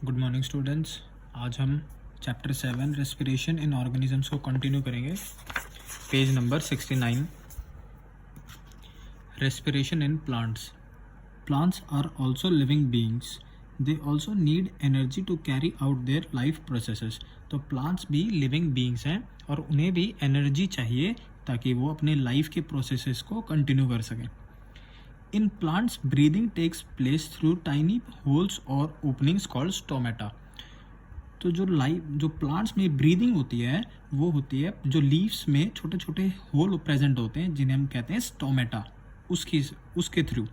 Good morning students. आज हम chapter 7 respiration in organisms को कंटिन्यू करेंगे। Page number 69। Respiration in plants. Plants are also living beings. They also need energy to carry out their life processes. तो plants भी living beings हैं और उन्हें भी एनर्जी चाहिए ताकि वो अपने लाइफ के प्रोसेसेस को कंटिन्यू कर सकें। In plants, breathing takes place through tiny holes or openings called stomata. तो जो प्लांट्स में ब्रीदिंग होती है वो होती है जो लीव्स में छोटे छोटे होल प्रेजेंट होते हैं जिन्हें हम कहते हैं स्टोमेटा। उसके through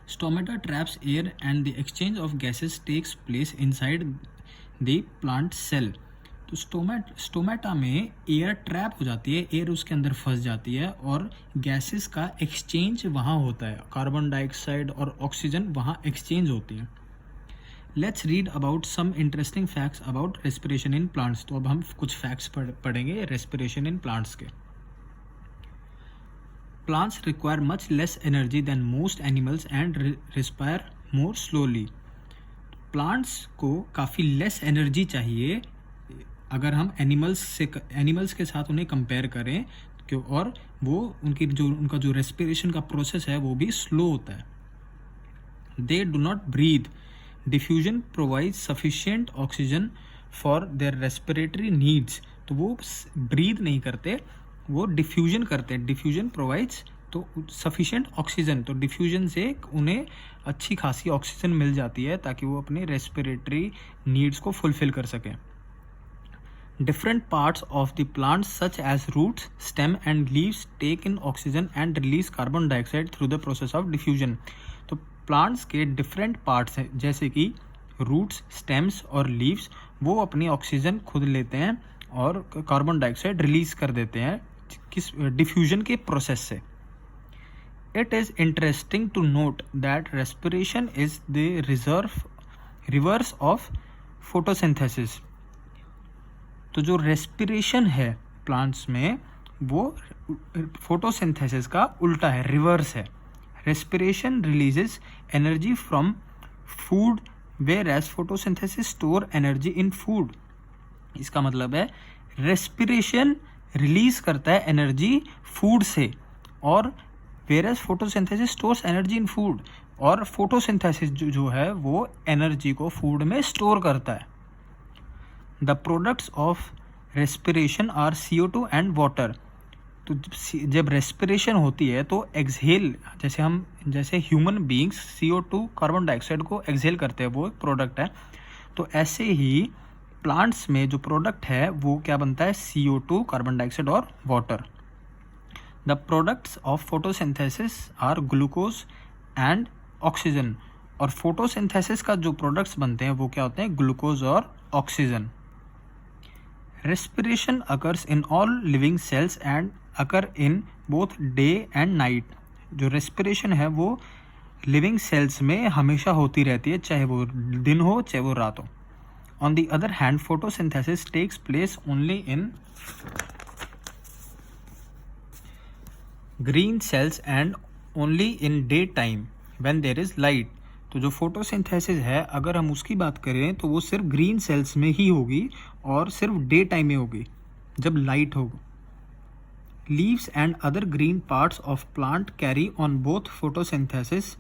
stomata traps air and the exchange of gases takes place inside the plant cell. तो स्टोमेटा में एयर ट्रैप हो जाती है, एयर उसके अंदर फंस जाती है और गैसेस का एक्सचेंज वहाँ होता है। कार्बन डाइऑक्साइड और ऑक्सीजन वहाँ एक्सचेंज होती है। Let's read about some interesting facts about respiration in plants. तो अब हम कुछ फैक्ट्स पढ़ेंगे रेस्पिरेशन इन प्लांट्स के। Plants require much less energy than most animals and respire more slowly. Plants को काफ़ी लेस एनर्जी चाहिए अगर हम एनिमल्स के साथ उन्हें कंपेयर करें, क्यों, और वो उनका जो रेस्पिरेशन का प्रोसेस है वो भी स्लो होता है। They do not breathe. Diffusion provide sufficient oxygen for their respiratory needs. तो वो ब्रीथ नहीं करते, वो डिफ्यूजन करते हैं। डिफ्यूजन प्रोवाइड्स तो सफिशिएंट ऑक्सीजन, तो डिफ्यूजन से उन्हें अच्छी खासी ऑक्सीजन मिल जाती है ताकि वो अपने रेस्पिरेटरी नीड्स को फुलफिल कर सकें। Different parts of the plant such as roots, stem and leaves take in oxygen and release carbon dioxide through the process of diffusion. तो plants के different parts हैं जैसे कि roots, stems और leaves, वो अपनी ऑक्सीजन खुद लेते हैं और कार्बन डाइऑक्साइड रिलीज कर देते हैं किस डिफ्यूजन के प्रोसेस से। It is interesting to note that respiration is the reverse of photosynthesis. तो जो रेस्पिरेशन है प्लांट्स में वो फोटोसिंथेसिस का उल्टा है, रिवर्स है। Respiration releases energy from food whereas photosynthesis store energy in food. इसका मतलब है रेस्पिरेशन रिलीज करता है एनर्जी फूड से और whereas photosynthesis stores energy in food, और फोटोसिंथेसिस जो है वो एनर्जी को फूड में स्टोर करता है। The products of respiration are CO2 and water. तो जब रेस्पिरेशन होती है तो एक्सहेल, जैसे human beings CO2 carbon dioxide को एक्सहेल करते हैं, वो एक प्रोडक्ट है। तो ऐसे ही प्लांट्स में जो प्रोडक्ट है वो क्या बनता है, CO2 कार्बन डाइऑक्साइड और water. The products of photosynthesis are glucose and oxygen. और फोटोसिंथेसिस का जो प्रोडक्ट्स बनते हैं वो क्या होते हैं, ग्लूकोज और oxygen. Respiration occurs in all living cells and occur in both day and night. जो respiration है वो living cells में हमेशा होती रहती है, चाहे वो दिन हो चाहे वो रात हो। On the other hand, photosynthesis takes place only in green cells and only in daytime when there is light. तो जो फोटोसिंथेसिस है अगर हम उसकी बात करें तो वो सिर्फ ग्रीन सेल्स में ही होगी और सिर्फ डे टाइम में होगी जब लाइट होगा। Leaves and other green parts of plant carry on both photosynthesis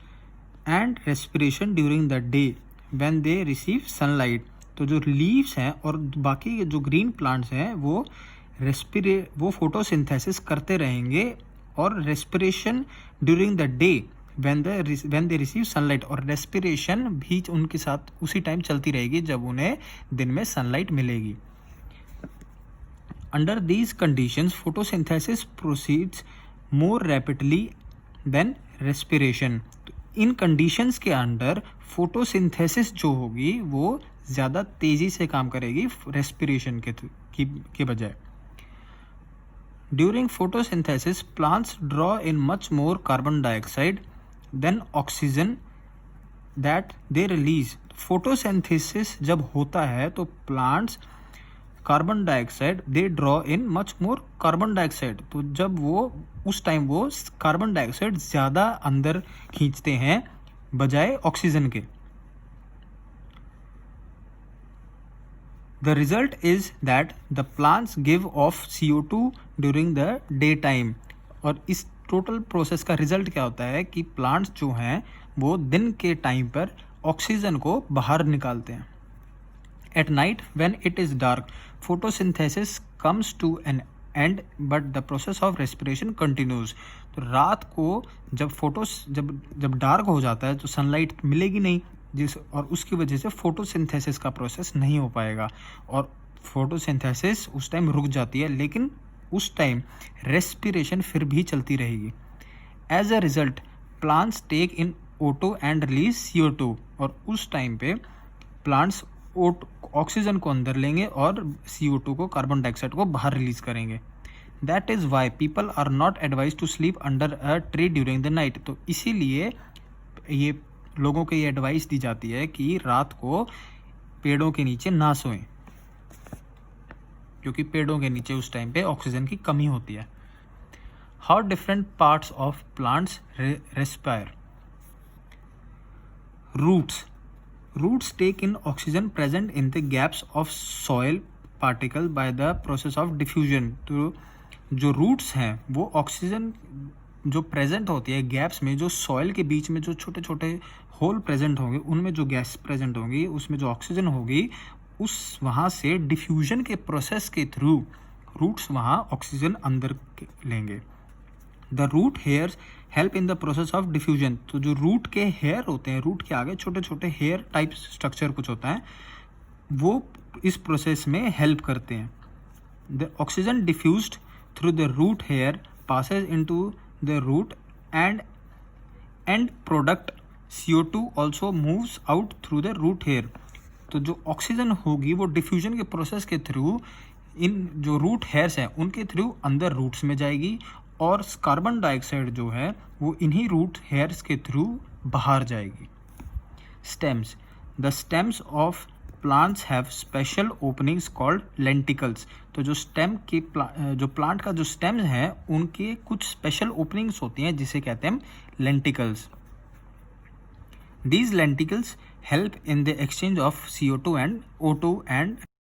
and respiration during the day when they receive sunlight. तो जो लीव्स हैं और बाकी जो ग्रीन प्लांट्स हैं वो फोटोसिंथेसिस करते रहेंगे और respiration during the day when they receive sunlight, और रेस्पिरेशन भी उनके साथ उसी टाइम चलती रहेगी जब उन्हें दिन में सनलाइट मिलेगी। Under these conditions photosynthesis proceeds more rapidly than respiration. इन कंडीशंस के अंडर फोटोसिंथेसिस जो होगी वो ज़्यादा तेज़ी से काम करेगी रेस्पिरेशन के बजाय। During photosynthesis plants draw in much more carbon dioxide than oxygen that they release. Photosynthesis जब होता है तो plants carbon dioxide they draw in much more carbon dioxide. तो जब वो उस टाइम वो कार्बन डाइऑक्साइड ज़्यादा अंदर खींचते हैं बजाय ऑक्सीजन के। The result is that the plants give off CO2 during the day time. और इस टोटल प्रोसेस का रिजल्ट क्या होता है कि प्लांट्स जो हैं वो दिन के टाइम पर ऑक्सीजन को बाहर निकालते हैं. At night, when it is dark, photosynthesis comes to an end, but the process of respiration continues. तो रात को जब डार्क हो जाता है तो सनलाइट मिलेगी नहीं, और उसकी वजह से फोटोसिंथेसिस का प्रोसेस नहीं हो पाएगा और फोटोसिंथेसिस उस टाइम रुक जाती है, लेकिन उस टाइम रेस्पिरेशन फिर भी चलती रहेगी. As a result plants take in O2 and release CO2. और उस टाइम पे प्लांट्स ऑक्सीजन को अंदर लेंगे और CO2 को, कार्बन डाइऑक्साइड को बाहर रिलीज करेंगे. That is why people are not advise to sleep under a tree during the night. तो इसीलिए ये लोगों को ये एडवाइस दी जाती है कि रात को पेड़ों के नीचे ना सोएं, क्योंकि पेड़ों के नीचे उस टाइम पे ऑक्सीजन की कमी होती है. How different parts of plants respire. Roots take in oxygen present in the gaps of soil particle by the process of diffusion. तो जो रूट्स हैं वो ऑक्सीजन जो प्रेजेंट होती है गैप्स में, जो सॉइल के बीच में जो छोटे छोटे होल प्रेजेंट होंगे, उनमें जो गैस प्रेजेंट होंगी, उसमें जो ऑक्सीजन होगी, उस वहाँ से डिफ्यूजन के प्रोसेस के थ्रू रूट्स वहाँ ऑक्सीजन अंदर लेंगे. The root hairs help in the process of diffusion. तो जो रूट के हेयर होते हैं, रूट के आगे छोटे छोटे हेयर टाइप स्ट्रक्चर कुछ होता है, वो इस प्रोसेस में हेल्प करते हैं. The oxygen diffused through the root hair passes into the root and end product CO2 also moves out through the root hair. तो जो ऑक्सीजन होगी वो डिफ्यूजन के प्रोसेस के थ्रू इन जो रूट हेयर्स हैं उनके थ्रू अंदर रूट्स में जाएगी, और कार्बन डाइऑक्साइड जो है वो इन्हीं रूट हेयर्स के थ्रू बाहर जाएगी. Stems. The stems of plants have special openings called lenticels. तो जो स्टेम के जो प्लांट का जो स्टेम्स है उनके कुछ स्पेशल ओपनिंग्स होती हैं जिसे कहते हैं lenticels. These lenticles help in the exchange of CO2 and O2 and